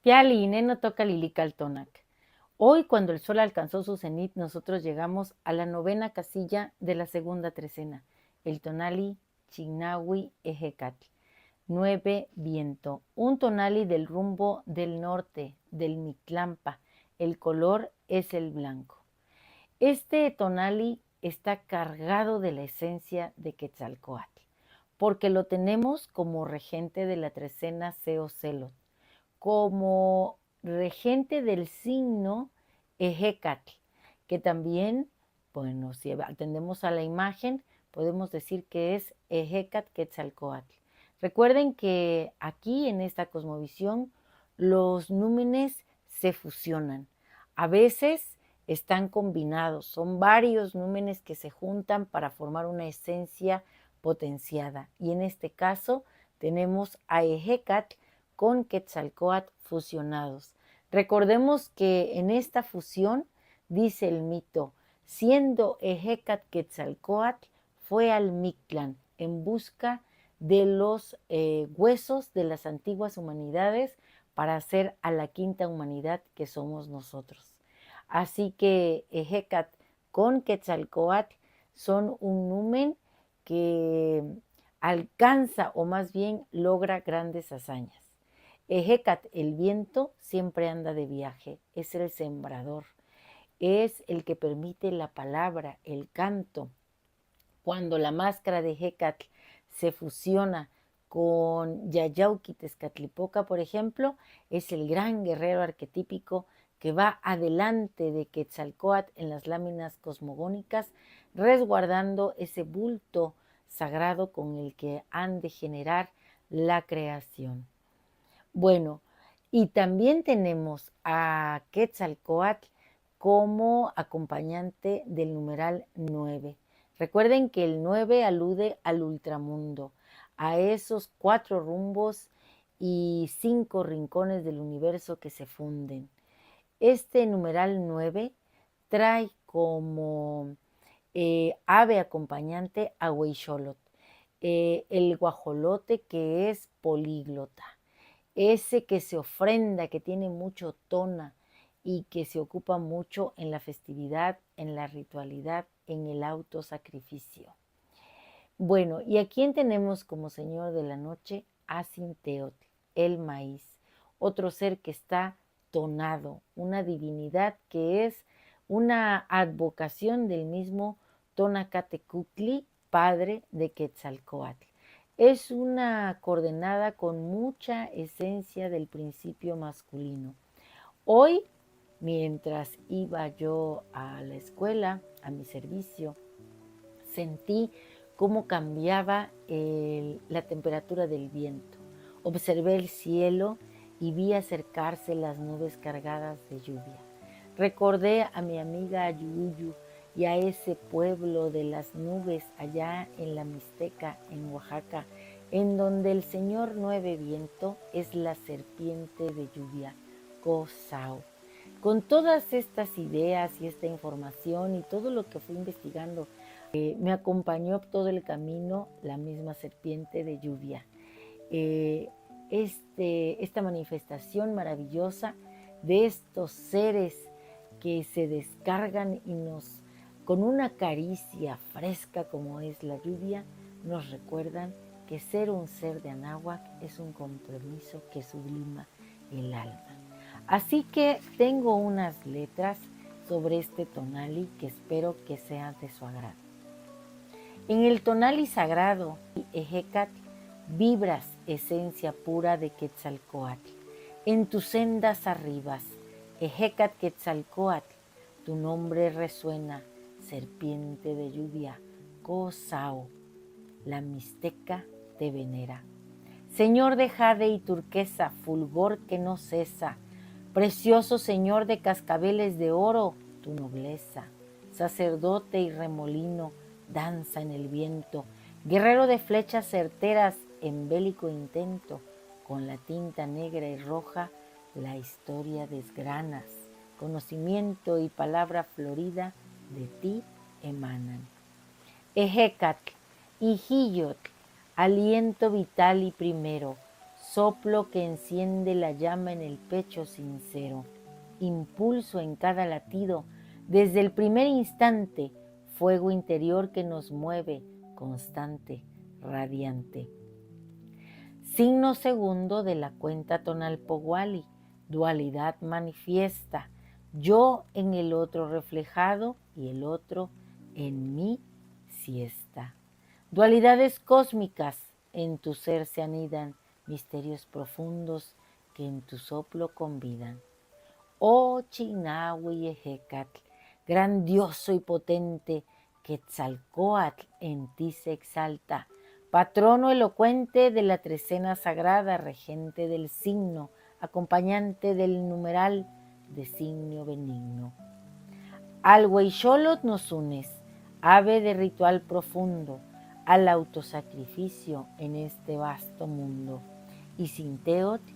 Piali, no toca Lilical. Hoy, cuando el sol alcanzó su cenit, nosotros llegamos a la novena casilla de la segunda trecena, el tonali Chignahui Ejecatl. 9, viento. Un tonali del rumbo del norte, del Mictlampa. El color es el blanco. Este tonali está cargado de la esencia de Quetzalcóatl, porque lo tenemos como regente de la trecena Seo-Celot, como regente del signo Ejecatl, que también, bueno, si atendemos a la imagen, podemos decir que es Ejecatl Quetzalcóatl. Recuerden que aquí en esta cosmovisión los númenes se fusionan. A veces están combinados, son varios númenes que se juntan para formar una esencia potenciada. Y en este caso tenemos a Ejecatl con Quetzalcóatl fusionados. Recordemos que en esta fusión, dice el mito, siendo Ejecatl Quetzalcóatl, fue al Mictlán en busca de los huesos de las antiguas humanidades para hacer a la quinta humanidad que somos nosotros. Así que Ejecatl con Quetzalcóatl son un numen que alcanza o más bien logra grandes hazañas. Ejecatl, el viento, siempre anda de viaje, es el sembrador, es el que permite la palabra, el canto. Cuando la máscara de Ejecatl se fusiona con Yayauqui Tezcatlipoca, por ejemplo, es el gran guerrero arquetípico que va adelante de Quetzalcóatl en las láminas cosmogónicas, resguardando ese bulto sagrado con el que han de generar la creación. Bueno, y también tenemos a Quetzalcóatl como acompañante del numeral 9. Recuerden que el 9 alude al ultramundo, a esos 4 rumbos y 5 rincones del universo que se funden. Este numeral 9 trae como ave acompañante a Huixolotl, el guajolote que es políglota, ese que se ofrenda, que tiene mucho tona y que se ocupa mucho en la festividad, en la ritualidad, en el autosacrificio. Bueno, ¿y a quién tenemos como señor de la noche? A Cinteotl, el maíz, otro ser que está tonado, una divinidad que es una advocación del mismo Tonacatecutli, padre de Quetzalcóatl. Es una coordenada con mucha esencia del principio masculino. Hoy, mientras iba yo a la escuela, a mi servicio, sentí cómo cambiaba la temperatura del viento. Observé el cielo y vi acercarse las nubes cargadas de lluvia. Recordé a mi amiga Ayuyu y a ese pueblo de las nubes allá en la Mixteca, en Oaxaca, en donde el señor Nueve Viento es la serpiente de lluvia, Cosao. Con todas estas ideas y esta información y todo lo que fui investigando, me acompañó todo el camino la misma serpiente de lluvia. Esta manifestación maravillosa de estos seres que se descargan y nos, con una caricia fresca como es la lluvia, nos recuerdan que ser un ser de Anáhuac es un compromiso que sublima el alma. Así que tengo unas letras sobre este tonali que espero que sean de su agrado. En el tonali sagrado, Ejecatl, vibras esencia pura de Quetzalcóatl. En tus sendas arribas, Ejecatl Quetzalcóatl, tu nombre resuena, serpiente de lluvia, Cosao, la Mixteca te venera. Señor de jade y turquesa, fulgor que no cesa, precioso señor de cascabeles de oro, tu nobleza, sacerdote y remolino, danza en el viento, guerrero de flechas certeras en bélico intento, con la tinta negra y roja la historia desgranas, conocimiento y palabra florida de ti emanan. Ejecatl, Ijillotl, aliento vital y primero, soplo que enciende la llama en el pecho sincero, impulso en cada latido, desde el primer instante, fuego interior que nos mueve, constante, radiante. Signo segundo de la cuenta tonal Poguali, dualidad manifiesta, yo en el otro reflejado y el otro en mí siesta. Dualidades cósmicas en tu ser se anidan, misterios profundos que en tu soplo convidan. Oh Chignahui Ejecatl, grandioso y potente, Quetzalcóatl en ti se exalta, patrono elocuente de la trecena sagrada, regente del signo, acompañante del numeral, designio benigno. Al Hueyxolotl nos unes, ave de ritual profundo, al autosacrificio en este vasto mundo. Y Sinteotl,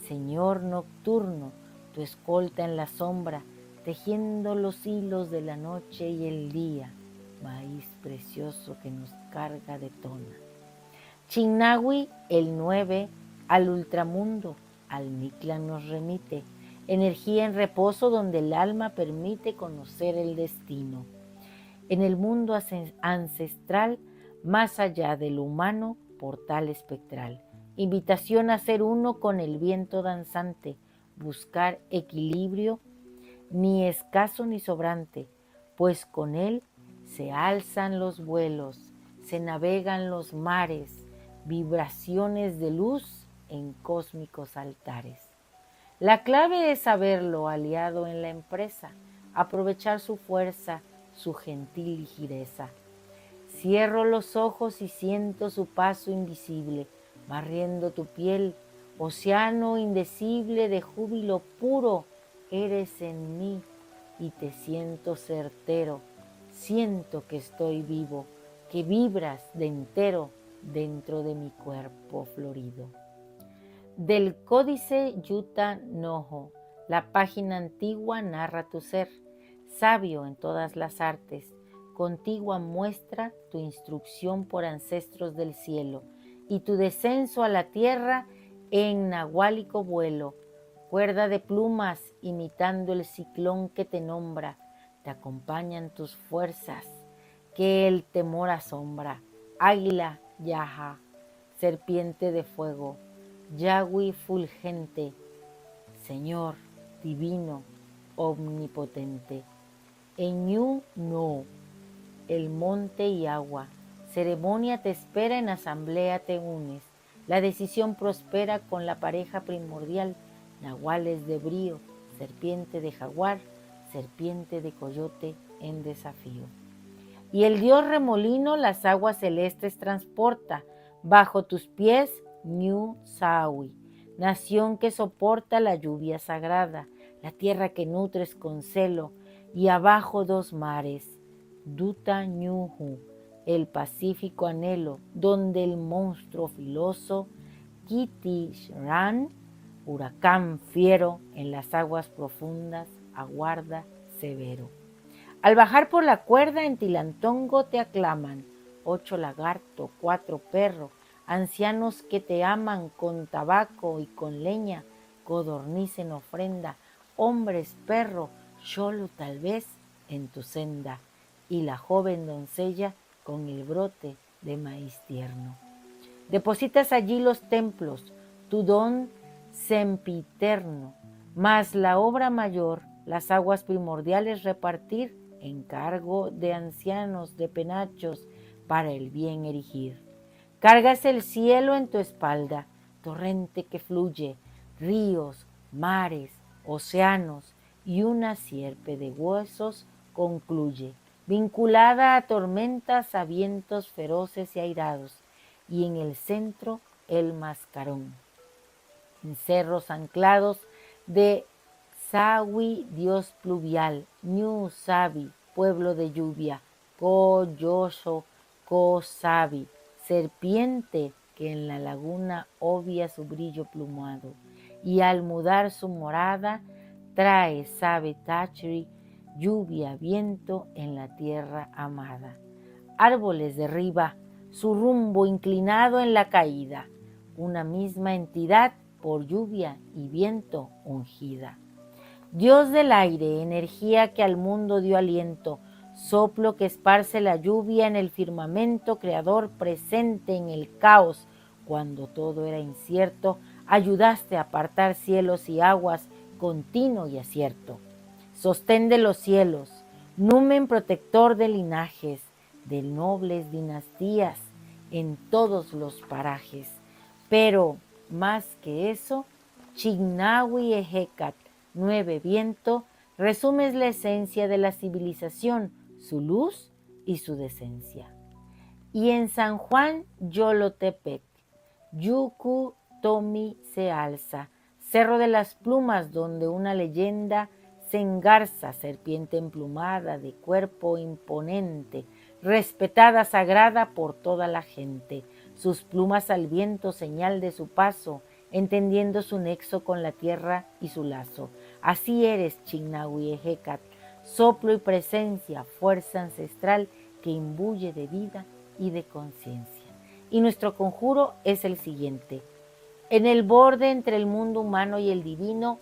señor nocturno, tu escolta en la sombra, tejiendo los hilos de la noche y el día, maíz precioso que nos carga de tona. Chignahui, el 9, al ultramundo, al Mictlán nos remite, energía en reposo donde el alma permite conocer el destino. En el mundo ancestral, más allá de lo humano, portal espectral. Invitación a ser uno con el viento danzante, buscar equilibrio, ni escaso ni sobrante, pues con él se alzan los vuelos, se navegan los mares, vibraciones de luz en cósmicos altares. La clave es saberlo aliado en la empresa, aprovechar su fuerza, su gentil ligereza. Cierro los ojos y siento su paso invisible, barriendo tu piel, océano indecible de júbilo puro, eres en mí y te siento certero, siento que estoy vivo, que vibras de entero dentro de mi cuerpo florido. Del Códice Yuta Nojo, la página antigua narra tu ser, sabio en todas las artes, contigua muestra tu instrucción por ancestros del cielo y tu descenso a la tierra en nahuálico vuelo, cuerda de plumas imitando el ciclón que te nombra, te acompañan tus fuerzas, que el temor asombra, águila, yaja, serpiente de fuego, Yahweh fulgente, Señor divino, omnipotente. Eñú no, el monte y agua, ceremonia te espera, en asamblea te unes, la decisión prospera con la pareja primordial, nahuales de brío, serpiente de jaguar, serpiente de coyote en desafío. Y el dios remolino las aguas celestes transporta, bajo tus pies Ñu Sawi, nación que soporta la lluvia sagrada, la tierra que nutres con celo, y abajo dos mares, Duta Ñuhu, el pacífico anhelo, donde el monstruo filoso, Kitishran, huracán fiero, en las aguas profundas, aguarda severo. Al bajar por la cuerda en Tilantongo te aclaman, 8 lagarto, 4 perro, ancianos que te aman con tabaco y con leña, codorniz en ofrenda, hombres, perro, solo tal vez en tu senda, y la joven doncella con el brote de maíz tierno. Depositas allí los templos, tu don sempiterno, mas la obra mayor, las aguas primordiales repartir, encargo de ancianos, de penachos, para el bien erigir. Cargas el cielo en tu espalda, torrente que fluye, ríos, mares, océanos, y una sierpe de huesos concluye, vinculada a tormentas, a vientos feroces y airados, y en el centro el mascarón. En cerros anclados de Sawi, dios pluvial, Ñu Sabi, pueblo de lluvia, Ko Yosho, Ko Sabi, serpiente que en la laguna obvia su brillo plumado, y al mudar su morada trae, sabe Tachri, lluvia, viento en la tierra amada. Árboles derriba, su rumbo inclinado en la caída, una misma entidad por lluvia y viento ungida. Dios del aire, energía que al mundo dio aliento, soplo que esparce la lluvia en el firmamento, creador presente en el caos, cuando todo era incierto, ayudaste a apartar cielos y aguas, continuo y acierto. Sostén de los cielos, numen protector de linajes, de nobles dinastías, en todos los parajes. Pero, más que eso, Chignahui Ejecat, 9 viento, resumes la esencia de la civilización, su luz y su decencia. Y en San Juan Yolotepec, Yucu Tomi se alza, cerro de las plumas donde una leyenda se engarza, serpiente emplumada de cuerpo imponente, respetada, sagrada por toda la gente, sus plumas al viento, señal de su paso, entendiendo su nexo con la tierra y su lazo. Así eres, Chignahui Ejecat, soplo y presencia, fuerza ancestral que imbuye de vida y de conciencia. Y nuestro conjuro es el siguiente. En el borde entre el mundo humano y el divino,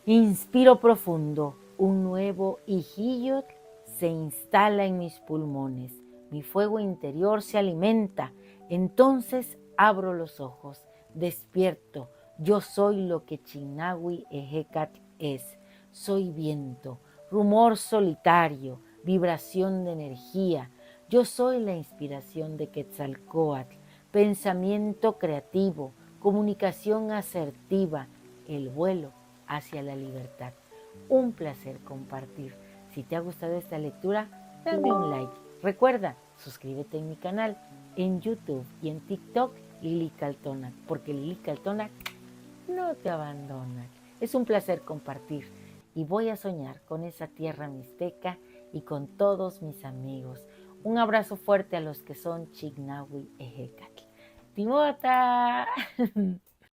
inspiro profundo, un nuevo Ijiyotl se instala en mis pulmones, mi fuego interior se alimenta, entonces abro los ojos, despierto, yo soy lo que Chignahui Ejecat es, soy viento, rumor solitario, vibración de energía, yo soy la inspiración de Quetzalcóatl, pensamiento creativo, comunicación asertiva, el vuelo hacia la libertad. Un placer compartir. Si te ha gustado esta lectura, dame un like. Recuerda, suscríbete en mi canal en YouTube y en TikTok, Lili Caltonac, porque Lili Caltonac no te abandona. Es un placer compartir y voy a soñar con esa tierra mixteca y con todos mis amigos. Un abrazo fuerte a los que son Chignahui Ejecat. ¡Timota!